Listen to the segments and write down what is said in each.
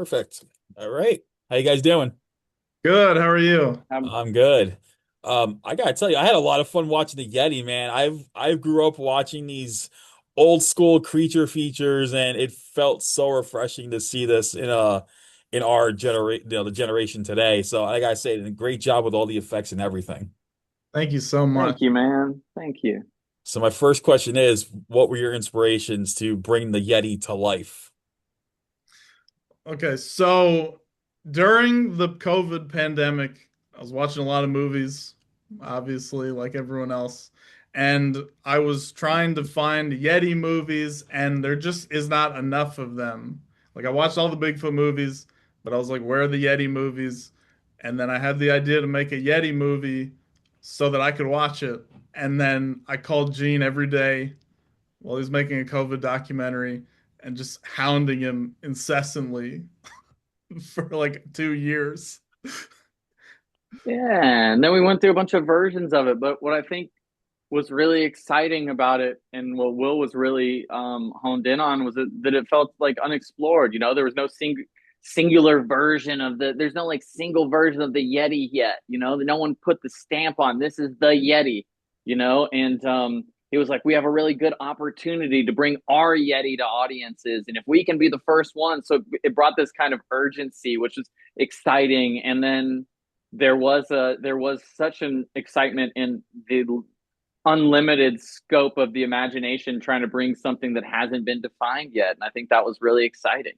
Perfect. All right. How you guys doing? Good. How are you? I'm good. I gotta tell you, I had a lot of fun watching the Yeti, man. I grew up watching these old school creature features, and it felt so refreshing to see this in our the generation today. So I gotta say, great job with all the effects and everything. Thank you so Thank much. you, man. Thank you. So my first question is, what were your inspirations to bring the Yeti to life? Okay, so during the COVID pandemic, I was watching a lot of movies, obviously, like everyone else, and I was trying to find Yeti movies, and there just is not enough of them. Like I watched all the Bigfoot movies, but I was like, where are the Yeti movies? And then I had the idea to make a Yeti movie so that I could watch it. And then I called Gene every day while he's making a COVID documentary and just hounding him incessantly for like 2 years. Yeah, and then we went through a bunch of versions of it. But what I think was really exciting about it, and what Will was really honed in on, was that it felt like unexplored. You know, there was no singular version of there's no like single version of the Yeti yet. You know, no one put the stamp on this is the Yeti. You know, and he was like, we have a really good opportunity to bring our Yeti to audiences, and if we can be the first one, so it brought this kind of urgency, which was exciting. And then there was such an excitement in the unlimited scope of the imagination trying to bring something that hasn't been defined yet. And I think that was really exciting.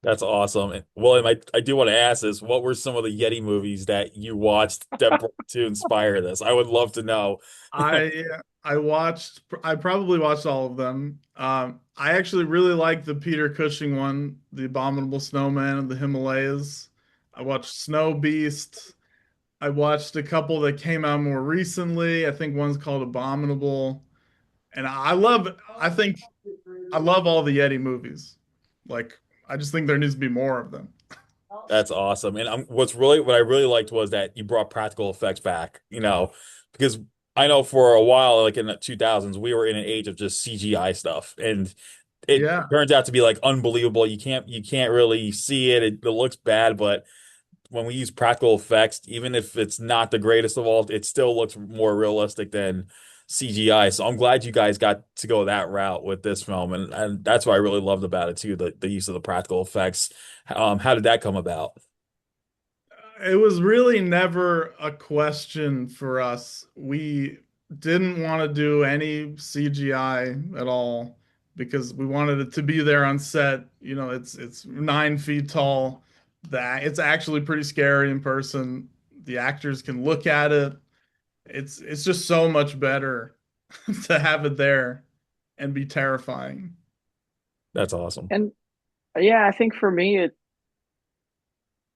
That's awesome. William, I do want to ask this. What were some of the Yeti movies that you watched to inspire this? I would love to know. I I probably watched all of them. I actually really like the Peter Cushing one, The Abominable Snowman of the Himalayas. I watched Snow Beast. I watched a couple that came out more recently. I think one's called Abominable. And I love all the Yeti movies. Like, I just think there needs to be more of them. That's awesome. And what I really liked was that you brought practical effects back, because I know for a while, like in the 2000s, we were in an age of just CGI stuff, and it Yeah. turns out to be like unbelievable. You can't really see it. It looks bad, but when we use practical effects, even if it's not the greatest of all, it still looks more realistic than CGI. So I'm glad you guys got to go that route with this film, and that's what I really loved about it too, the use of the practical effects. How did that come about? It was really never a question for us. We didn't want to do any CGI at all because we wanted it to be there on set. You know, it's 9 feet tall. That it's actually pretty scary in person. The actors can look at it. It's just so much better to have it there and be terrifying. That's awesome. And yeah, I think for me,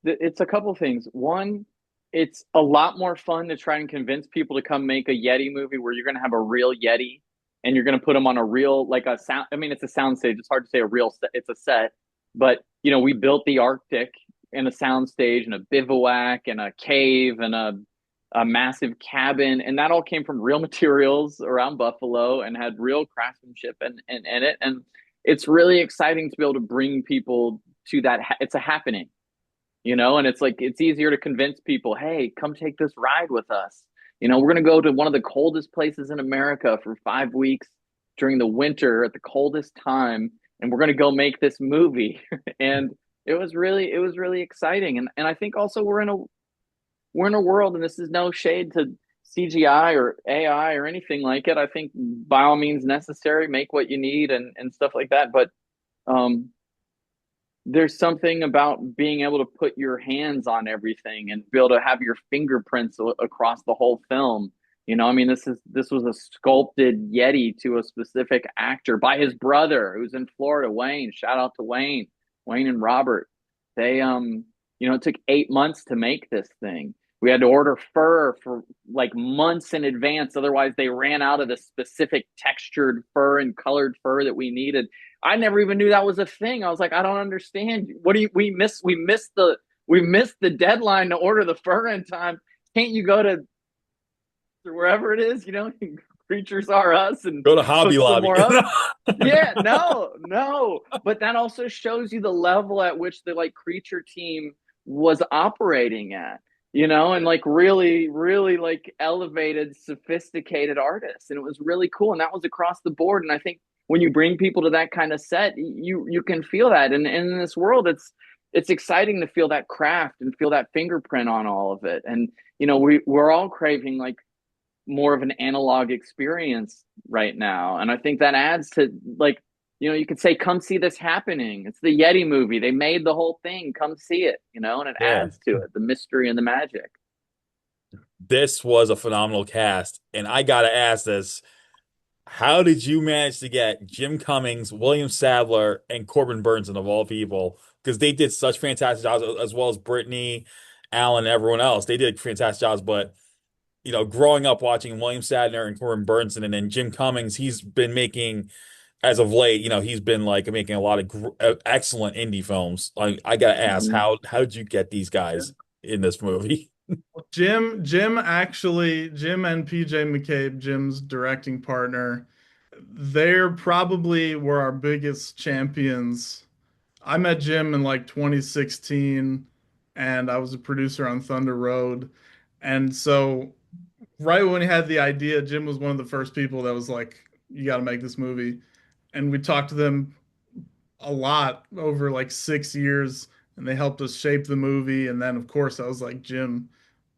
it's a couple things. One, it's a lot more fun to try and convince people to come make a Yeti movie where you're going to have a real Yeti and you're going to put them on a real, like a sound. I mean, it's a sound stage. It's hard to say a real set. It's a set, but you know, we built the Arctic in a sound stage and a bivouac and a cave and a massive cabin. And that all came from real materials around Buffalo and had real craftsmanship in it. And it's really exciting to be able to bring people to that. It's a happening, you know, and it's like it's easier to convince people, hey, come take this ride with us. You know, we're going to go to one of the coldest places in America for 5 weeks during the winter at the coldest time, and we're going to go make this movie. And it was really exciting. And I think also we're in a world, and this is no shade to CGI or AI or anything like it. I think by all means necessary, make what you need and stuff like that. But um there's something about being able to put your hands on everything and be able to have your fingerprints across the whole film. You know, I mean, this was a sculpted Yeti to a specific actor by his brother who's in Florida, Wayne. Shout out to Wayne and Robert. They it took 8 months to make this thing. We had to order fur for like months in advance. Otherwise, they ran out of the specific textured fur and colored fur that we needed. I never even knew that was a thing. I was like, I don't understand. What do you we missed the deadline to order the fur in time. Can't you go to wherever it is, creatures are us and Go to Hobby hook some Lobby. more up. Yeah, no, no. But that also shows you the level at which the like creature team was operating at, and like really, really like elevated, sophisticated artists. And it was really cool. And that was across the board. And I think when you bring people to that kind of set, you can feel that. And in this world, it's exciting to feel that craft and feel that fingerprint on all of it. And we're all craving like more of an analog experience right now. And I think that adds to like, you could say, come see this happening. It's the Yeti movie. They made the whole thing. Come see it, and it Yeah. adds to it, the mystery and the magic. This was a phenomenal cast. And I gotta ask this. How did you manage to get Jim Cummings, William Sadler, and Corbin Bernsen of all people? Because they did such fantastic jobs, as well as Brittany Allen and everyone else. They did fantastic jobs, but growing up watching William Sadler and Corbin Bernsen, and then Jim Cummings, he's been making, as of late, he's been like making a lot of excellent indie films. I gotta ask, Mhm. how did you get these guys in this movie? Jim and PJ McCabe, Jim's directing partner, they're probably were our biggest champions. I met Jim in like 2016, and I was a producer on Thunder Road. And so, right when he had the idea, Jim was one of the first people that was like, "You got to make this movie." And we talked to them a lot over like 6 years, and they helped us shape the movie. And then, of course, I was like, "Jim,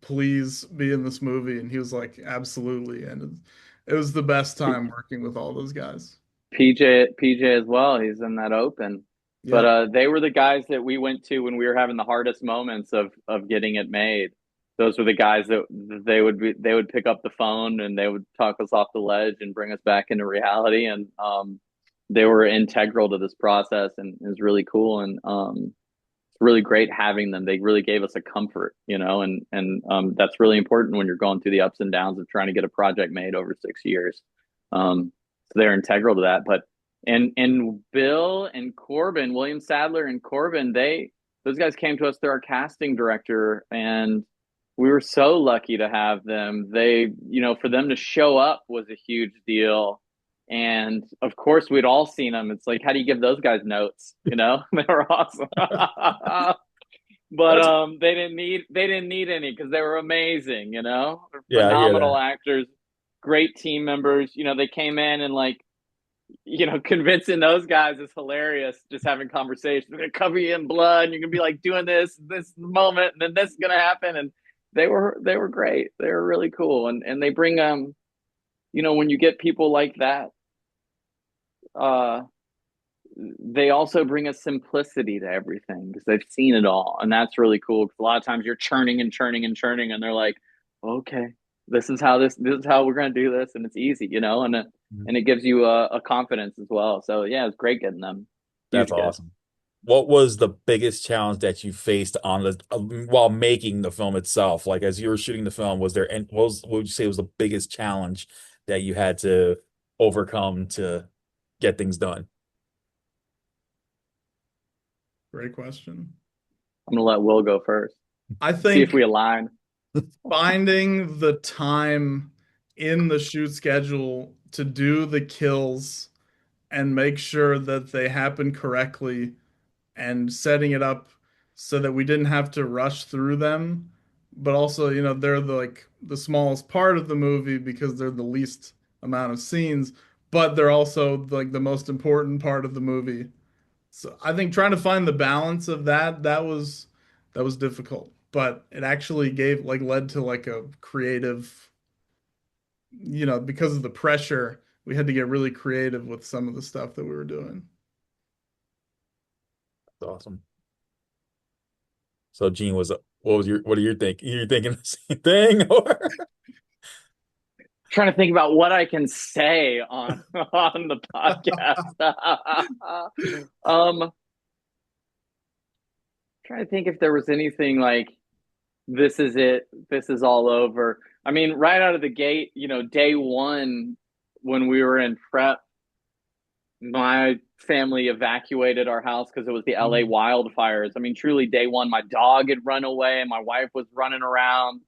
please be in this movie," and he was like, "Absolutely." And it was the best time working with all those guys. PJ as well. He's in that open. But Yep. they were the guys that we went to when we were having the hardest moments of getting it made. Those were the guys that they would pick up the phone and they would talk us off the ledge and bring us back into reality. And they were integral to this process, and it was really cool. And it's really great having them. They really gave us a comfort, and that's really important when you're going through the ups and downs of trying to get a project made over 6 years. So they're integral to that. But and Bill and Corbin, William Sadler and Corbin, those guys came to us through our casting director, and we were so lucky to have them. For them to show up was a huge deal. And of course, we'd all seen them. It's like, how do you give those guys notes? They were awesome. But That's they didn't need any because they were amazing. They're Yeah, I hear phenomenal that. actors, great team members. They came in and like convincing those guys is hilarious. Just having conversations, they're gonna cover you in blood, and you're gonna be like doing this moment, and then this is gonna happen. And they were great. They were really cool, and they bring when you get people like that, uh, they also bring a simplicity to everything because they've seen it all, and that's really cool. Because a lot of times you're churning and churning and churning, and they're like, okay, this is how we're gonna do this, and it's easy, and it gives you a confidence as well. So yeah, it's great getting them. That's Huge get. awesome. What was the biggest challenge that you faced on the while making the film itself? Like as you were shooting the film, was there and what would you say was the biggest challenge that you had to overcome to get things done? Great question. I'm gonna let Will go first. I See if think we align. finding the time in the shoot schedule to do the kills and make sure that they happen correctly and setting it up so that we didn't have to rush through them. But also, they're the smallest part of the movie because they're the least amount of scenes, but they're also like the most important part of the movie. So I think trying to find the balance of that was difficult, but it actually gave like led to like a creative, because of the pressure, we had to get really creative with some of the stuff that we were doing. That's awesome. So Gene what are you thinking? You're thinking the same thing or Trying to think about what I can say on on the podcast. Trying to think if there was anything like this is it, this is all over. I mean, right out of the gate, day one when we were in prep, my family evacuated our house because it was the LA Mhm. wildfires. I mean, truly, day one, my dog had run away, and my wife was running around,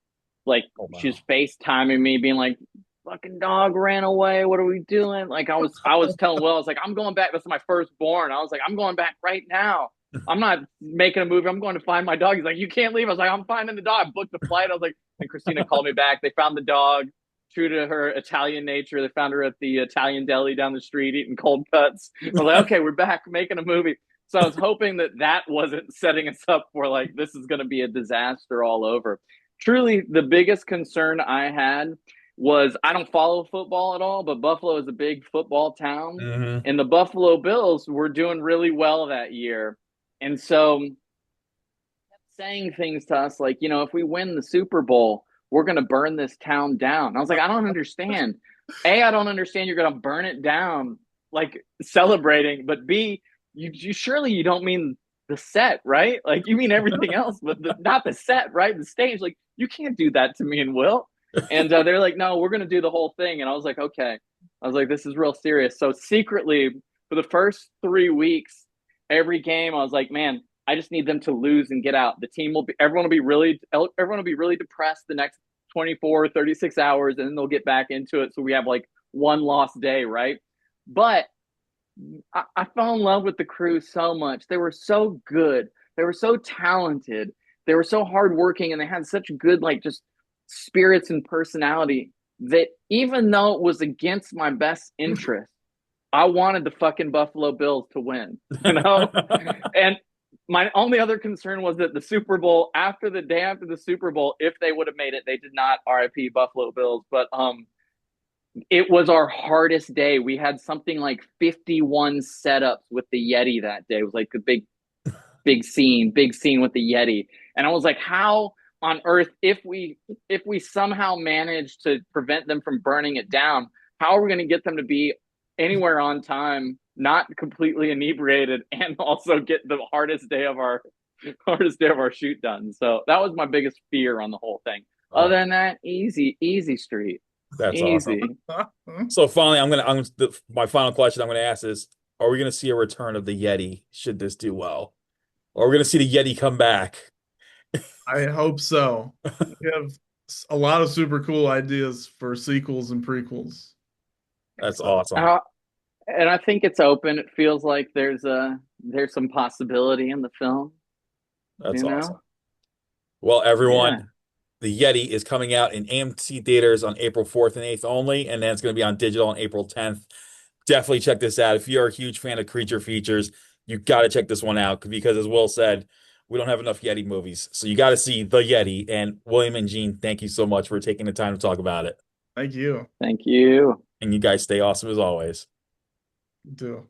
like oh she was wow. FaceTiming me, being like, fucking dog ran away. What are we doing? Like I was telling Will, I was like, I'm going back. This is my firstborn. I was like, I'm going back right now. I'm not making a movie. I'm going to find my dog. He's like, you can't leave. I was like, I'm finding the dog. I booked the flight. I was like, and Christina called me back. They found the dog. True to her Italian nature, they found her at the Italian deli down the street eating cold cuts. I was like, okay, we're back making a movie. So I was hoping that that wasn't setting us up for like this is going to be a disaster all over. Truly, the biggest concern I had was I don't follow football at all, but Buffalo is a big football town, Hmm. and the Buffalo Bills were doing really well that year, and so saying things to us like, if we win the Super Bowl, we're going to burn this town down. I was like, I don't understand. A, I don't understand you're going to burn it down, like celebrating, but B, you surely you don't mean the set, right? Like you mean everything else, but not the set, right? The stage. Like you can't do that to me and Will. And they're like, no, we're going to do the whole thing. And I was like, okay. I was like, this is real serious. So secretly, for the first 3 weeks, every game, I was like, man, I just need them to lose and get out. The team will be, everyone will be really depressed the next 24, 36 hours, and then they'll get back into it. So we have like one lost day, right? But I fell in love with the crew so much. They were so good. They were so talented. They were so hardworking, and they had such good, like, just spirits and personality that even though it was against my best interest, I wanted the fucking Buffalo Bills to win, you know? And my only other concern was that the Super Bowl, after the day after the Super Bowl, if they would have made it, they did not RIP Buffalo Bills, but it was our hardest day. We had something like 51 setups with the Yeti that day. It was like a big scene with the Yeti. And I was like, how on earth, if we somehow manage to prevent them from burning it down, how are we going to get them to be anywhere on time, not completely inebriated, and also get the hardest day of our shoot done? So that was my biggest fear on the whole thing. Other Oh, than that, easy street. that's awesome. Easy. So finally, my final question I'm gonna ask is, are we gonna see a return of the Yeti should this do well? Or are we gonna see the Yeti come back? I hope so. We have a lot of super cool ideas for sequels and prequels. That's So awesome. Uh, and I think it's open. It feels like there's some possibility in the film, That's you know? awesome. Well, Yeah. everyone, the Yeti is coming out in AMC theaters on April 4th and 8th only, and then it's going to be on digital on April 10th. Definitely check this out. If you're a huge fan of creature features, you got to check this one out because, as Will said, we don't have enough Yeti movies. So you got to see The Yeti. And William and Gene, thank you so much for taking the time to talk about it. thank you. Thank you. And you guys stay awesome as always. You too.